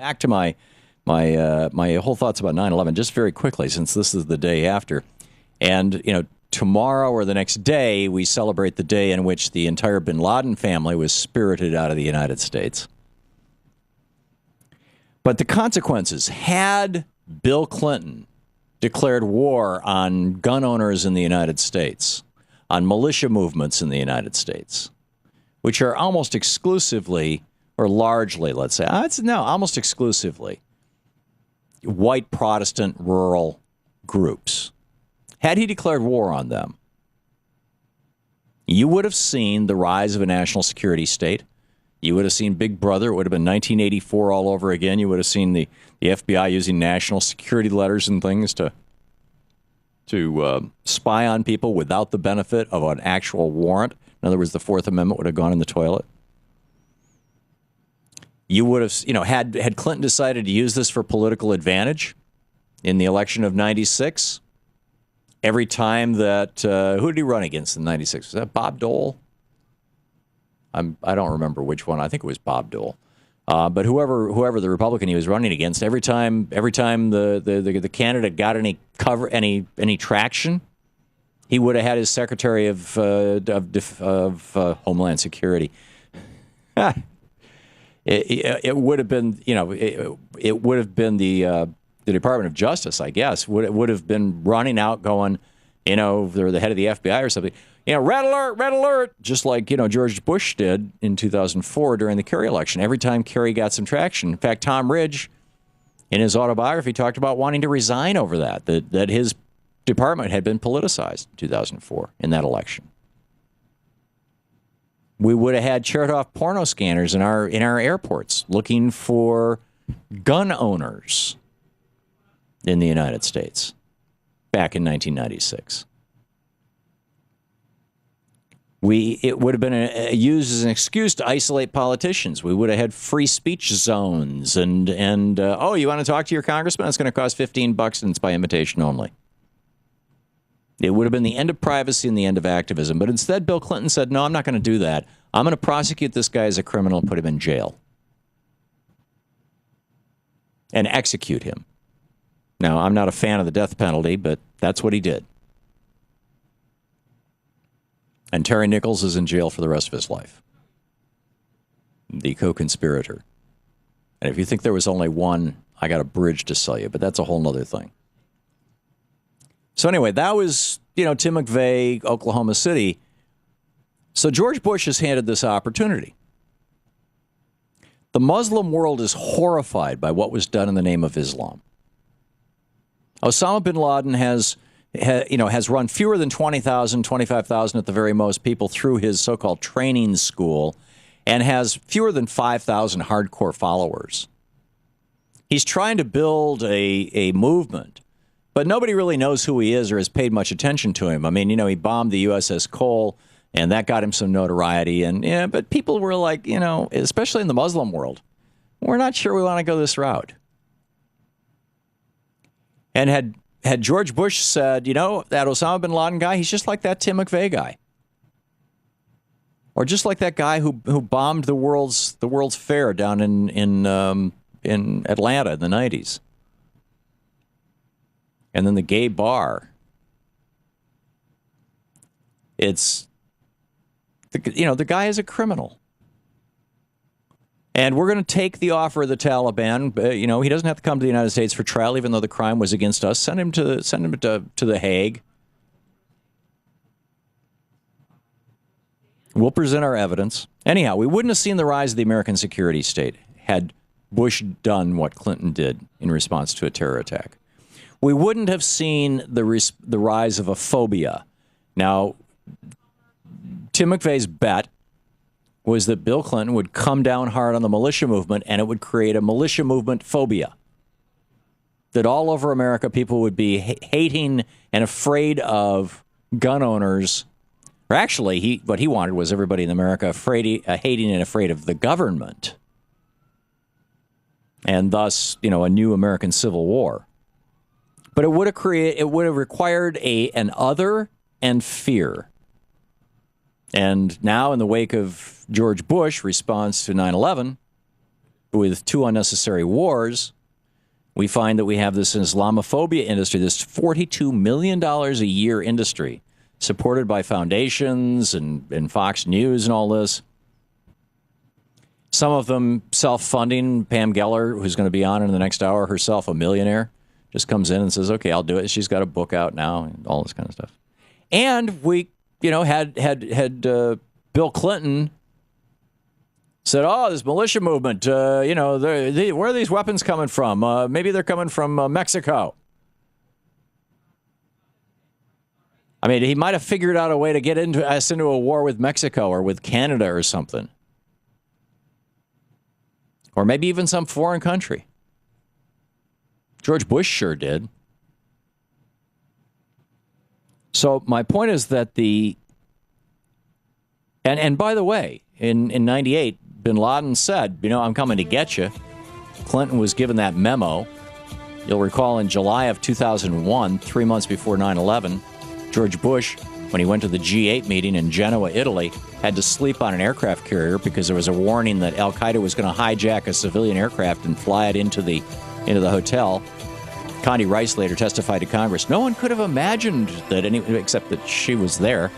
back to my whole thoughts about 9/11 just very quickly, since this is the day after. And, tomorrow or the next day, we celebrate the day in which the entire bin Laden family was spirited out of the United States. But the consequences, had Bill Clinton declared war on gun owners in the United States, on militia movements in the United States, which are almost exclusively, or largely, let's say, almost exclusively, white Protestant rural groups. Had he declared war on them, you would have seen the rise of a national security state. You would have seen Big Brother. It would have been 1984 all over again. You would have seen the FBI using national security letters and things to spy on people without the benefit of an actual warrant. In other words, the Fourth Amendment would have gone in the toilet. You would have, had Clinton decided to use this for political advantage in the election of 96, every time that, who did he run against in 96? Was that Bob Dole? I don't remember which one. I think it was Bob Dole. But whoever the Republican he was running against, every time the candidate got any cover, any traction, he would have had his Secretary of Homeland Security. It would have been, it would have been the Department of Justice, I guess, would have been running out, going, they're the head of the FBI or something. Red alert, just like, George Bush did in 2004 during the Kerry election. Every time Kerry got some traction. In fact, Tom Ridge, in his autobiography, talked about wanting to resign over that his department had been politicized in 2004 in that election. We would have had Chertoff porno scanners in our airports looking for gun owners in the United States back in 1996. It would have been used as an excuse to isolate politicians. We would have had free speech zones and you want to talk to your congressman? It's going to cost $15 and it's by invitation only. It would have been the end of privacy and the end of activism. But instead, Bill Clinton said, no, I'm not going to do that. I'm going to prosecute this guy as a criminal and put him in jail. And execute him. Now, I'm not a fan of the death penalty, but that's what he did. And Terry Nichols is in jail for the rest of his life. The co-conspirator. And if you think there was only one, I got a bridge to sell you, but that's a whole nother thing. So anyway, that was, Tim McVeigh, Oklahoma City. So George Bush has handed this opportunity. The Muslim world is horrified by what was done in the name of Islam. Osama bin Laden has run fewer than 20,000, 25,000 at the very most people through his so-called training school and has fewer than 5,000 hardcore followers. He's trying to build a movement, but nobody really knows who he is or has paid much attention to him. I mean, he bombed the USS Cole, and that got him some notoriety. But people were like, especially in the Muslim world, we're not sure we want to go this route. And had George Bush said, that Osama bin Laden guy, he's just like that Tim McVeigh guy. Or just like that guy who bombed the World's Fair down in Atlanta in the 90s. And then the gay bar. It's, the guy is a criminal. And we're going to take the offer of the Taliban. He doesn't have to come to the United States for trial, even though the crime was against us. Send him to the Hague. We'll present our evidence. Anyhow, we wouldn't have seen the rise of the American security state had Bush done what Clinton did in response to a terror attack. We wouldn't have seen the rise of a phobia. Now, Tim McVeigh's bet was that Bill Clinton would come down hard on the militia movement and it would create a militia movement phobia. That all over America, people would be hating and afraid of gun owners. Or actually, what he wanted was everybody in America hating and afraid of the government. And thus, a new American Civil War. But it would have required an other and fear. And now, in the wake of George Bush response to 9/11, with two unnecessary wars, we find that we have this Islamophobia industry, this $42 million a year industry, supported by foundations and Fox News and all this. Some of them self-funding. Pam Geller, who's going to be on in the next hour, herself a millionaire, just comes in and says, okay, I'll do it. She's got a book out now and all this kind of stuff. And we, had Bill Clinton said, oh, this militia movement, where are these weapons coming from? Maybe they're coming from Mexico. I mean, he might have figured out a way to get us into a war with Mexico or with Canada or something. Or maybe even some foreign country. George Bush sure did. So my point is that and by the way, in 98, bin Laden said, I'm coming to get you. Clinton was given that memo. You'll recall in July of 2001, 3 months before 9/11, George Bush, when he went to the G8 meeting in Genoa, Italy, had to sleep on an aircraft carrier because there was a warning that Al-Qaeda was going to hijack a civilian aircraft and fly it into the hotel. Condi Rice later testified to Congress. No one could have imagined that except that she was there,